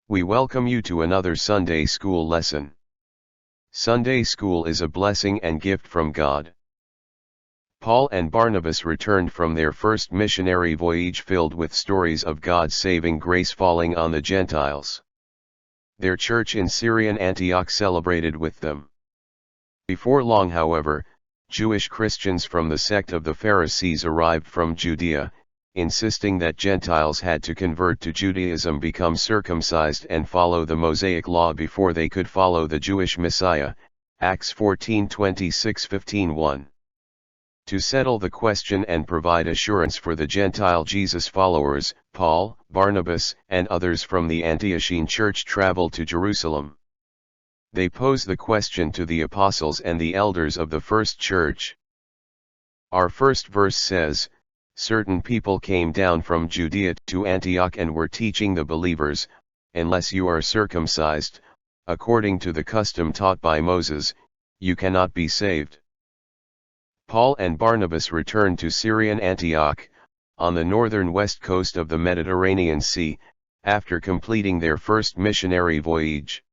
We welcome you to another Sunday School lesson. Sunday School is a blessing and gift from God. Paul and Barnabas returned from their first missionary voyage filled with stories of God's saving grace falling on the Gentiles. Their church in Syrian Antioch celebrated with them. Before long, however, Jewish Christians from the sect of the Pharisees arrived from Judea, insisting that Gentiles had to convert to Judaism, become circumcised and follow the Mosaic law before they could follow the Jewish Messiah. Acts 14:26-15:1. To settle the question and provide assurance for the Gentile Jesus followers, Paul, Barnabas, and others from the Antiochian church traveled to Jerusalem. They posed the question to the apostles and the elders of the first church. Our first verse says, "Certain people came down from Judea to Antioch and were teaching the believers, unless you are circumcised, according to the custom taught by Moses, you cannot be saved." Paul and Barnabas returned to Syrian Antioch, on the northern west coast of the Mediterranean Sea, after completing their first missionary voyage.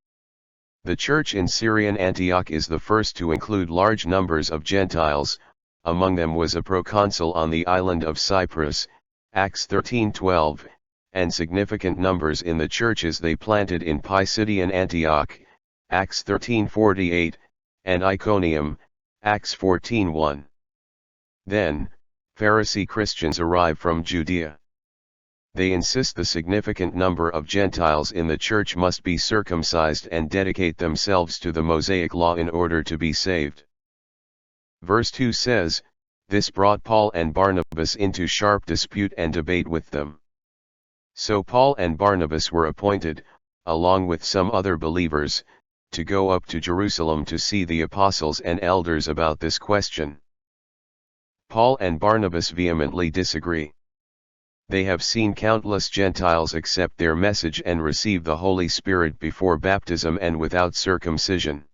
The church in Syrian Antioch is the first to include large numbers of Gentiles. Among them was a proconsul on the island of Cyprus, Acts 13:12, and significant numbers in the churches they planted in Pisidian Antioch, Acts 13:48, and Iconium, Acts 14:1. Then, Pharisee Christians arrive from Judea. They insist the significant number of Gentiles in the church must be circumcised and dedicate themselves to the Mosaic law in order to be saved. Verse 2 says, "This brought Paul and Barnabas into sharp dispute and debate with them. So Paul and Barnabas were appointed, along with some other believers, to go up to Jerusalem to see the apostles and elders about this question." Paul and Barnabas vehemently disagree. They have seen countless Gentiles accept their message and receive the Holy Spirit before baptism and without circumcision.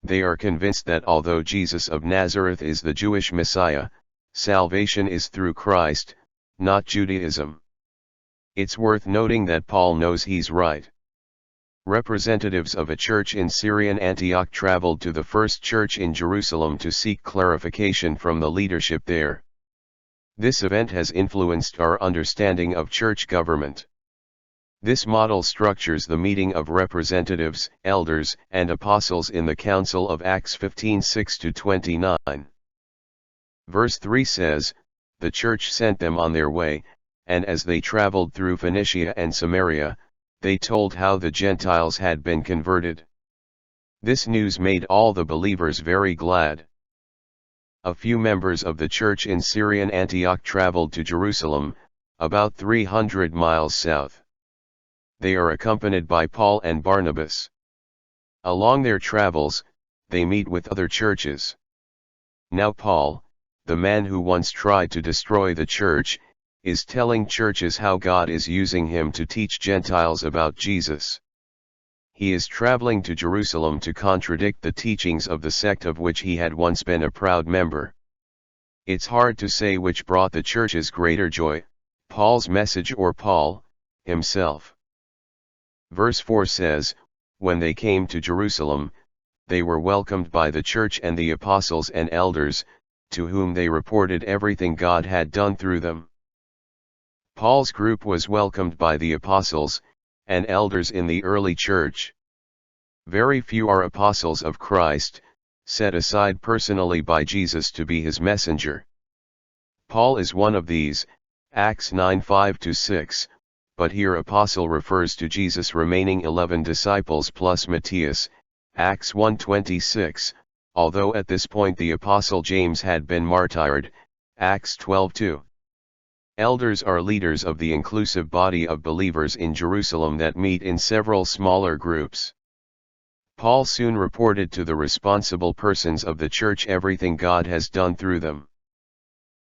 They are convinced that although Jesus of Nazareth is the Jewish Messiah, salvation is through Christ, not Judaism. It's worth noting that Paul knows he's right. Representatives of a church in Syrian Antioch traveled to the first church in Jerusalem to seek clarification from the leadership there. This event has influenced our understanding of church government. This model structures the meeting of representatives, elders, and apostles in the Council of Acts 15:6-29. Verse 3 says, "The church sent them on their way, and as they traveled through Phoenicia and Samaria, they told how the Gentiles had been converted. This news made all the believers very glad." A few members of the church in Syrian Antioch traveled to Jerusalem, about 300 miles south. They are accompanied by Paul and Barnabas. Along their travels, they meet with other churches. Now Paul, the man who once tried to destroy the church, is telling churches how God is using him to teach Gentiles about Jesus. He is traveling to Jerusalem to contradict the teachings of the sect of which he had once been a proud member. It's hard to say which brought the churches greater joy, Paul's message or Paul himself. Verse 4 says, "When they came to Jerusalem, they were welcomed by the church and the apostles and elders, to whom they reported everything God had done through them." Paul's group was welcomed by the apostles and elders in the early church. Very few are apostles of Christ, set aside personally by Jesus to be his messenger. Paul is one of these, Acts 9:5-6. But here apostle refers to Jesus' remaining 11 disciples plus Matthias, Acts 1:26, although at this point the apostle James had been martyred, Acts 12:2. Elders are leaders of the inclusive body of believers in Jerusalem that meet in several smaller groups. Paul soon reported to the responsible persons of the church everything God has done through them.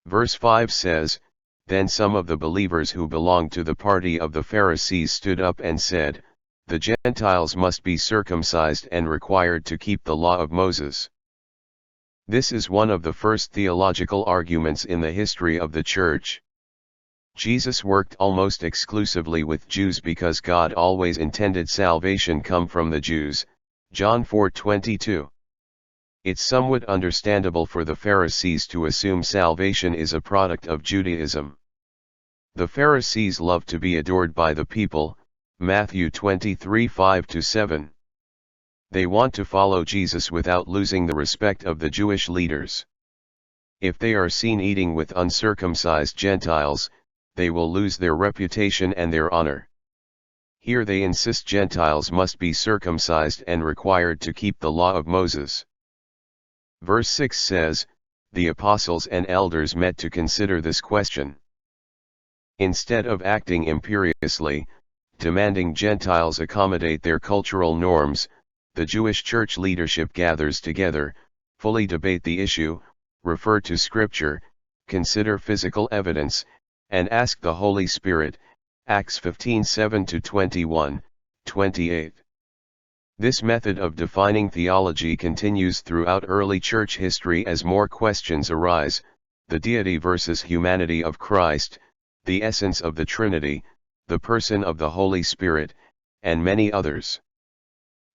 Verse 5 says, "Then some of the believers who belonged to the party of the Pharisees stood up and said, 'The Gentiles must be circumcised and required to keep the law of Moses.'" This is one of the first theological arguments in the history of the church. Jesus worked almost exclusively with Jews because God always intended salvation come from the Jews, John 4:22. It's somewhat understandable for the Pharisees to assume salvation is a product of Judaism. The Pharisees loved to be adored by the people, Matthew 23:5-7. They want to follow Jesus without losing the respect of the Jewish leaders. If they are seen eating with uncircumcised Gentiles, they will lose their reputation and their honor. Here they insist Gentiles must be circumcised and required to keep the law of Moses. Verse 6 says, the apostles and elders met to consider this question. Instead of acting imperiously, demanding Gentiles accommodate their cultural norms, the Jewish church leadership gathers together, fully debate the issue, refer to Scripture, consider physical evidence, and ask the Holy Spirit, Acts 15:7-21, 28. This method of defining theology continues throughout early church history as more questions arise: the deity versus humanity of Christ, the essence of the Trinity, the person of the Holy Spirit, and many others.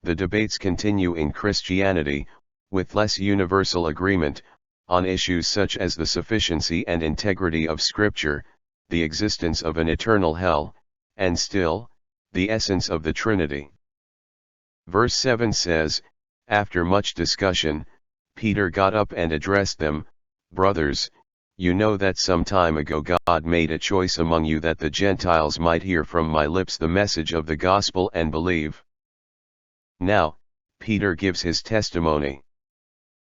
The debates continue in Christianity, with less universal agreement, on issues such as the sufficiency and integrity of Scripture, the existence of an eternal hell, and still, the essence of the Trinity. Verse 7 says, after much discussion, Peter got up and addressed them, brothers, you know that some time ago God made a choice among you that the Gentiles might hear from my lips the message of the gospel and believe. Now, Peter gives his testimony.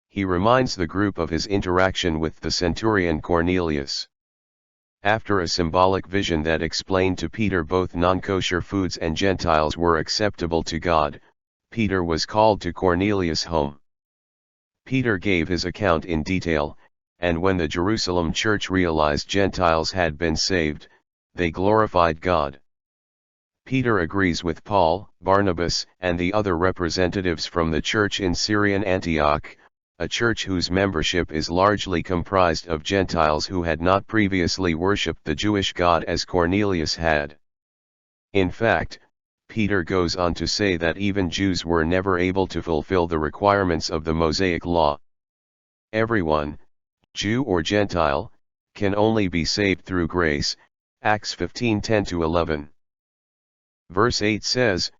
He reminds the group of his interaction with the centurion Cornelius. After a symbolic vision that explained to Peter both non-kosher foods and Gentiles were acceptable to God, Peter was called to Cornelius' home. Peter gave his account in detail, and when the Jerusalem church realized Gentiles had been saved, they glorified God. Peter agrees with Paul, Barnabas, and the other representatives from the church in Syrian Antioch, a church whose membership is largely comprised of Gentiles who had not previously worshipped the Jewish God as Cornelius had. In fact, Peter goes on to say that even Jews were never able to fulfill the requirements of the Mosaic law. Everyone, Jew or Gentile, can only be saved through grace, Acts 15:10-11. Verse 8 says,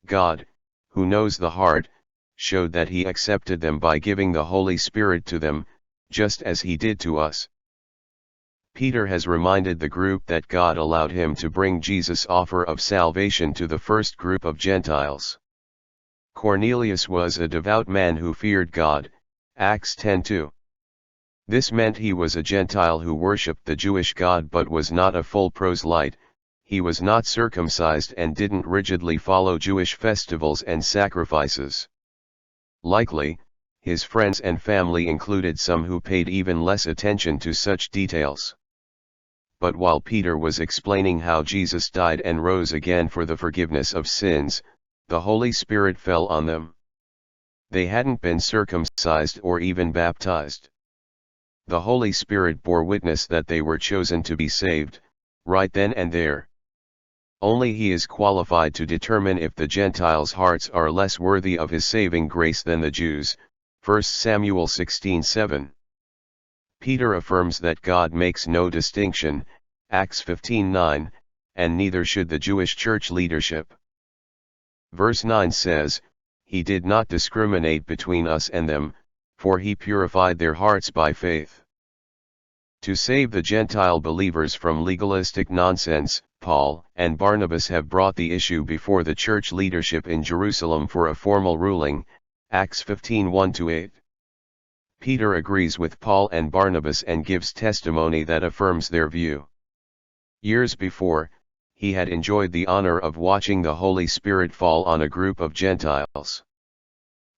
God, who knows the heart, showed that he accepted them by giving the Holy Spirit to them, just as he did to us. Peter has reminded the group that God allowed him to bring Jesus' offer of salvation to the first group of Gentiles. Cornelius was a devout man who feared God, Acts 10:2. This meant he was a Gentile who worshipped the Jewish God but was not a full proselyte. He was not circumcised and didn't rigidly follow Jewish festivals and sacrifices. Likely, his friends and family included some who paid even less attention to such details. But while Peter was explaining how Jesus died and rose again for the forgiveness of sins, the Holy Spirit fell on them. They hadn't been circumcised or even baptized. The Holy Spirit bore witness that they were chosen to be saved, right then and there. Only He is qualified to determine if the Gentiles' hearts are less worthy of His saving grace than the Jews, 1 Samuel 16:7. Peter affirms that God makes no distinction, Acts 15:9, and neither should the Jewish church leadership. Verse 9 says, He did not discriminate between us and them, for He purified their hearts by faith. To save the Gentile believers from legalistic nonsense, Paul and Barnabas have brought the issue before the church leadership in Jerusalem for a formal ruling, Acts 15:1-8. Peter agrees with Paul and Barnabas and gives testimony that affirms their view. Years before, he had enjoyed the honor of watching the Holy Spirit fall on a group of Gentiles.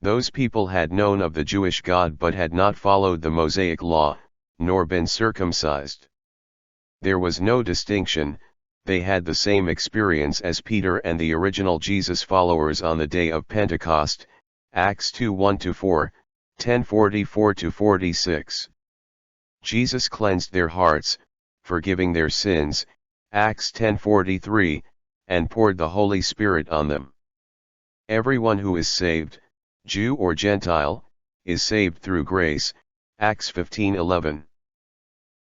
Those people had known of the Jewish God but had not followed the Mosaic law, nor been circumcised. There was no distinction. They had the same experience as Peter and the original Jesus followers on the day of Pentecost, Acts 2:1-4, 10:44-46. Jesus cleansed their hearts, forgiving their sins, Acts 10:43, and poured the Holy Spirit on them. Everyone who is saved, Jew or Gentile, is saved through grace, Acts 15:11.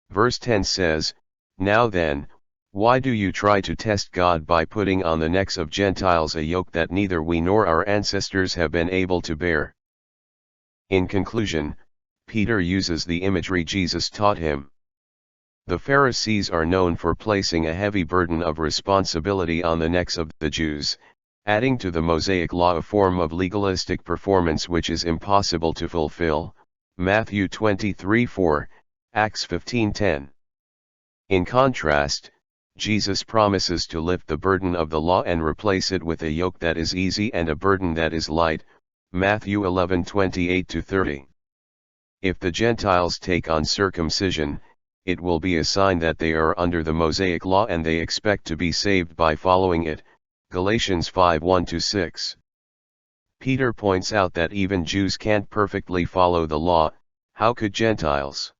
Verse 10 says, "Now then, why do you try to test God by putting on the necks of Gentiles a yoke that neither we nor our ancestors have been able to bear?" In conclusion, Peter uses the imagery Jesus taught him. The Pharisees are known for placing a heavy burden of responsibility on the necks of the Jews, adding to the Mosaic law a form of legalistic performance which is impossible to fulfill, Matthew 23:4, Acts 15:10. In contrast, Jesus promises to lift the burden of the law and replace it with a yoke that is easy and a burden that is light, Matthew 11:28-30. If the Gentiles take on circumcision, it will be a sign that they are under the Mosaic law and they expect to be saved by following it, Galatians 5:1-6. Peter points out that even Jews can't perfectly follow the law, how could Gentiles?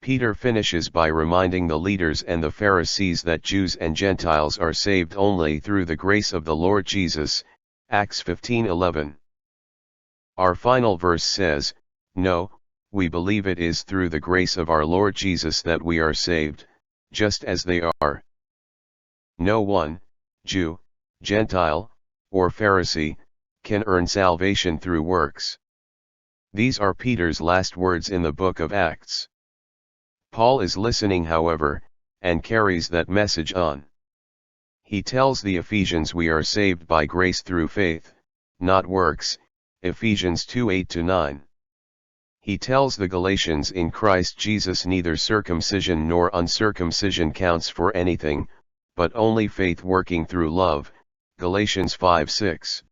Peter finishes by reminding the leaders and the Pharisees that Jews and Gentiles are saved only through the grace of the Lord Jesus, Acts 15:11. Our final verse says, "No, we believe it is through the grace of our Lord Jesus that we are saved, just as they are." No one, Jew, Gentile, or Pharisee, can earn salvation through works. These are Peter's last words in the book of Acts. Paul is listening, however, and carries that message on. He tells the Ephesians we are saved by grace through faith, not works, Ephesians 2:8-9. He tells the Galatians in Christ Jesus neither circumcision nor uncircumcision counts for anything, but only faith working through love, Galatians 5:6.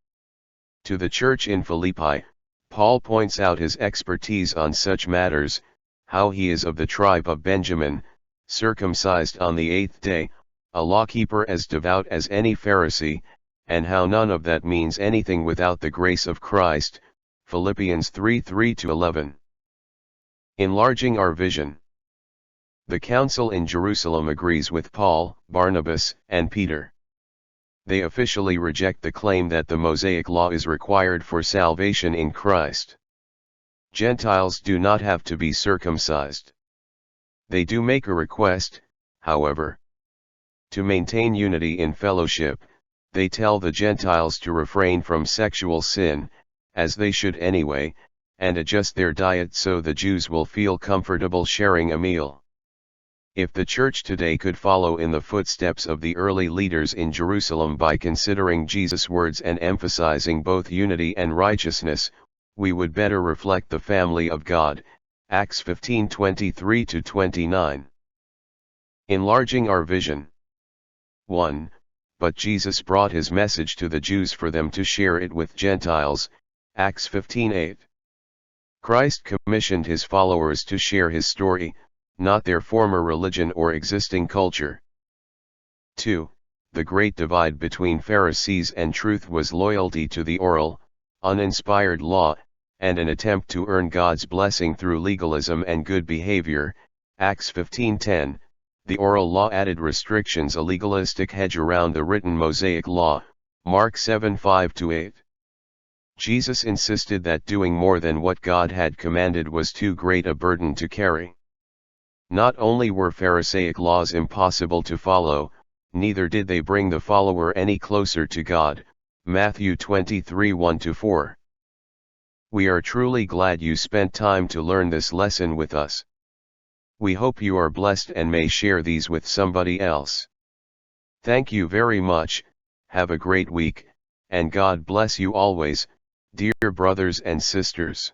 To the church in Philippi, Paul points out his expertise on such matters, how he is of the tribe of Benjamin, circumcised on the 8th day, a lawkeeper as devout as any Pharisee, and how none of that means anything without the grace of Christ, Philippians 3:3-11. Enlarging our vision. The council in Jerusalem agrees with Paul, Barnabas, and Peter. They officially reject the claim that the Mosaic law is required for salvation in Christ. Gentiles do not have to be circumcised. They do make a request, however. To maintain unity in fellowship, they tell the Gentiles to refrain from sexual sin, as they should anyway, and adjust their diet so the Jews will feel comfortable sharing a meal. If the church today could follow in the footsteps of the early leaders in Jerusalem by considering Jesus' words and emphasizing both unity and righteousness, we would better reflect the family of God, Acts 15:23-29. Enlarging our vision. 1. But Jesus brought his message to the Jews for them to share it with Gentiles, Acts 15:8. Christ commissioned his followers to share his story, not their former religion or existing culture. 2. The great divide between Pharisees and truth was loyalty to the oral, uninspired law, and an attempt to earn God's blessing through legalism and good behavior, Acts 15:10. The oral law added restrictions, a legalistic hedge around the written Mosaic law, Mark 7:5-8. Jesus insisted that doing more than what God had commanded was too great a burden to carry. Not only were Pharisaic laws impossible to follow, neither did they bring the follower any closer to God, Matthew 23:1-4. We are truly glad you spent time to learn this lesson with us. We hope you are blessed and may share these with somebody else. Thank you very much, have a great week, and God bless you always, dear brothers and sisters.